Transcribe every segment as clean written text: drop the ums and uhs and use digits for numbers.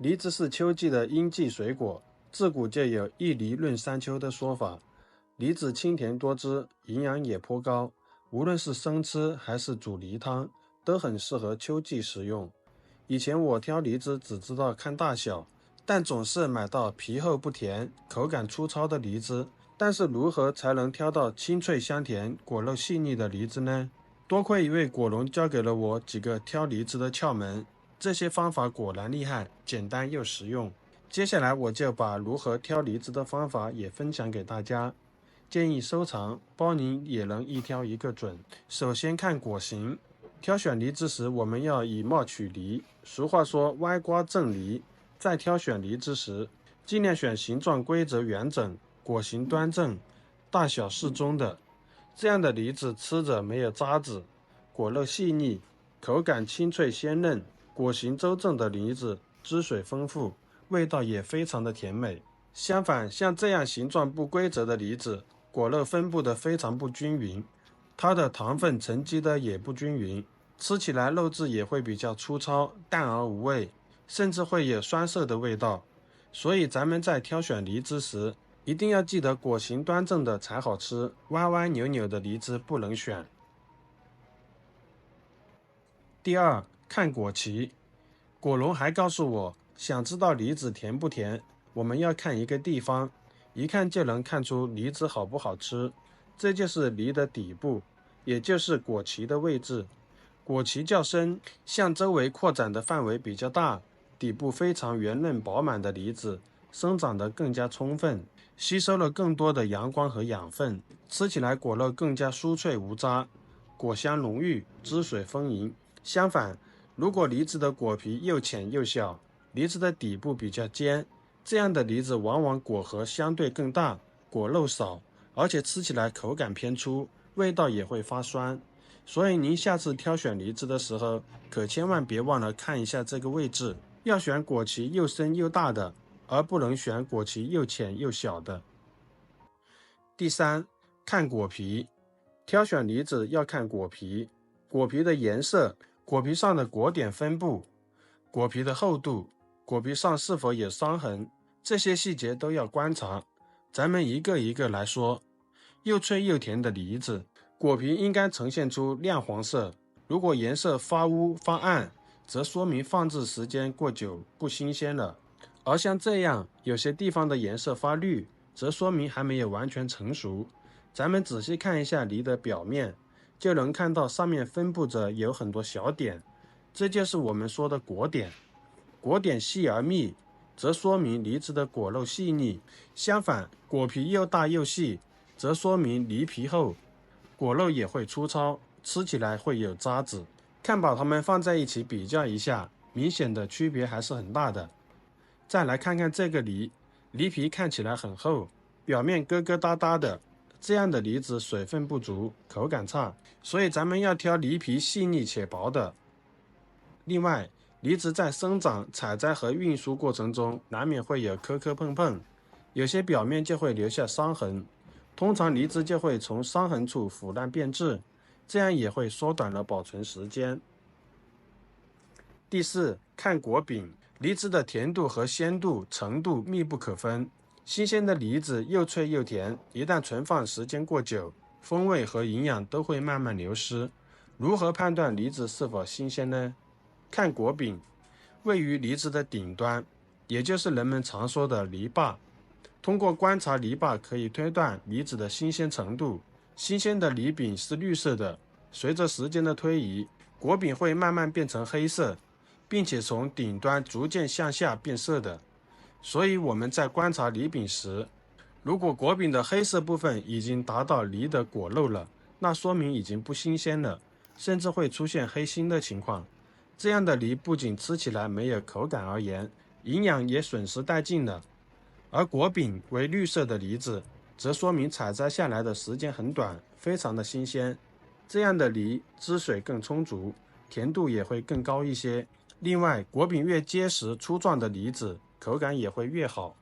梨子是秋季的應季水果，自古就有一梨論三秋的說法。梨子清甜多汁，營養也頗高，無論是生吃還是煮梨湯，都很適合秋季食用。以前我挑梨子只知道看大小，但總是買到皮厚不甜、口感粗糙的梨子。但是如何才能挑到清脆香甜、果肉細膩的梨子呢？多虧一位果農教給了我幾個挑梨子的竅門，這些方法果然厲害，簡單又實用。接下來我就把如何挑梨子的方法也分享給大家，建議收藏，包您也能一挑一個準。首先看果形，挑選梨子時我们要以貌取梨，俗話說歪瓜正梨。在挑選梨子時，盡量選形狀規則圓整、果形端正、大小適中的，這樣的梨子吃着沒有渣子，果肉細膩，口感清脆鮮嫩。果形周正的梨子汁水豐富，味道也非常的甜美。相反，像這樣形狀不規則的梨子，果肉分布的非常不均勻，它的糖分沉積的也不均勻，吃起來肉質也會比較粗糙，淡而無味，甚至會有酸澀的味道。所以咱們在挑選梨子時，一定要記得果形端正的才好吃，歪歪扭扭的梨子不能選。第二，看果萁。果農還告訴我，想知道梨子甜不甜，我們要看一個地方，一看就能看出梨子好不好吃，這就是梨的底部，也就是果萁的位置。果萁較深，向周圍擴展的範圍比較大，底部非常圓潤飽滿的梨子生長得更加充分，吸收了更多的陽光和養分，吃起來果肉更加酥脆無渣，果香濃郁，汁水豐盈。相反，如果梨子的果皮又淺又小，梨子的底部比較尖，這樣的梨子往往果核相對更大，果肉少，而且吃起來口感偏粗，味道也會發酸。所以您下次挑選梨子的時候，可千萬別忘了看一下這個位置，要選果萁又深又大的，而不能選果萁又淺又小的。第三，看果皮。挑選梨子要看果皮，果皮的顏色，果皮上的果點分布，果皮的厚度，果皮上是否有傷痕，這些細節都要觀察。咱們一個一個來說。又脆又甜的梨子，果皮應該呈現出亮黃色，如果顏色發烏發暗，則說明放置時間過久不新鮮了。而像這樣有些地方的顏色發綠，則說明還沒有完全成熟。咱們仔細看一下梨的表面，就能看到上面分布着有很多小點，這就是我們說的果點。果點細而密，則說明梨子的果肉細膩。相反，果皮又大又細，則說明梨皮厚，果肉也會粗糙，吃起來會有渣子。看把它們放在一起比較一下，明顯的區別還是很大的。再來看看這個梨，梨皮看起來很厚，表面疙疙瘩瘩的，這樣的梨子水分不足，口感差，所以咱們要挑梨皮細膩且薄的。另外，梨子在生長、採摘和運輸過程中，難免會有磕磕碰碰，有些表面就會留下傷痕，通常梨子就會從傷痕處腐爛變質，這樣也會縮短了保存時間。第四，看果柄。梨子的甜度和鮮度程度密不可分，新鮮的梨子又脆又甜，一旦存放時間過久，風味和營養都會慢慢流失。如何判斷梨子是否新鮮呢？看果柄，位於梨子的頂端，也就是人們常說的梨把。通過觀察梨把可以推斷梨子的新鮮程度。新鮮的梨柄是綠色的，隨着時間的推移，果柄會慢慢變成黑色，並且從頂端逐漸向下變色的。所以我們在觀察梨柄時，如果果柄的黑色部分已經達到梨的果肉了，那說明已經不新鮮了，甚至會出現黑心的情況。這樣的梨不僅吃起來沒有口感而言，營養也損失殆盡了。而果柄為綠色的梨子，則說明採摘下來的時間很短，非常的新鮮。這樣的梨汁水更充足，甜度也會更高一些。另外，果柄越結實粗壯的梨子，口感也會越好。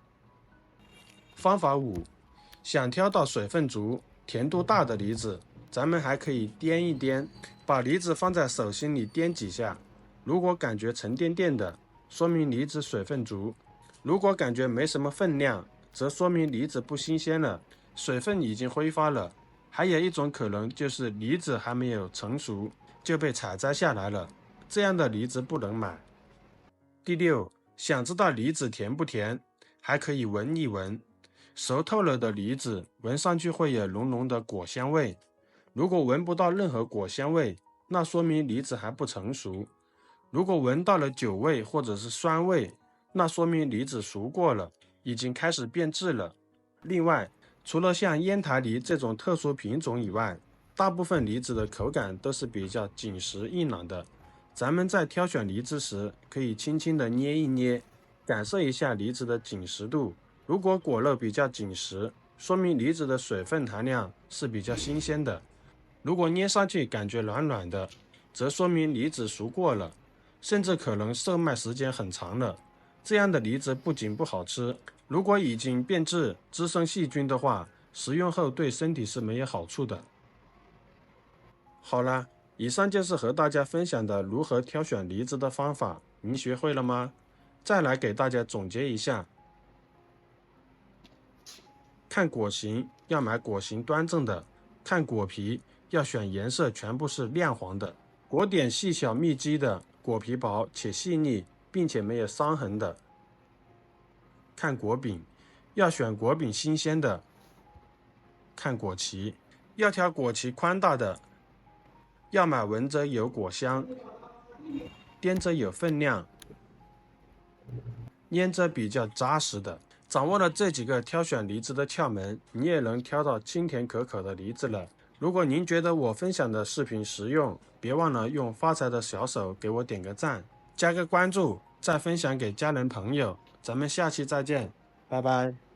方法5，想挑到水分足、甜度大的梨子，咱們還可以掂一掂，把梨子放在手心裡掂幾下。如果感覺沉甸甸的，說明梨子水分足；如果感覺沒什麼分量，則說明梨子不新鮮了，水分已經揮發了。還有一種可能就是梨子還沒有成熟就被採摘下來了，這樣的梨子不能買。第六，想知道梨子甜不甜，還可以聞一聞。熟透了的梨子聞上去會有濃濃的果香味，如果聞不到任何果香味，那說明梨子還不成熟。如果聞到了酒味或者是酸味，那說明梨子熟過了，已經開始變質了。另外，除了像烟台梨這種特殊品種以外，大部分梨子的口感都是比較緊實硬朗的。咱們在挑選梨子時，可以輕輕的捏一捏，感受一下梨子的緊實度。如果果肉比較緊實，說明梨子的水分含量是比較新鮮的。如果捏上去感覺軟軟的，則說明梨子熟過了，甚至可能售賣時間很長了。這樣的梨子不僅不好吃，如果已經變質、滋生細菌的話，食用後對身體是沒有好處的。好了，以上就是和大家分享的如何挑選梨子的方法，您學會了嗎？再来給大家總結一下。看果形要買果形端正的，看果皮要選顏色全部是亮黃的，果點細小密集的，果皮薄且細膩，並且沒有傷痕的。看果柄要選果柄新鮮的。看果臍要挑果臍寬大的，要買聞着有果香，掂着有分量，捏着比較扎實的。掌握了這幾個挑選梨子的竅門，你也能挑到清甜可口的梨子了。如果您覺得我分享的視頻實用，別忘了用發財的小手給我點個讚，加個關注，再分享給家人朋友。咱們下期再見，拜拜。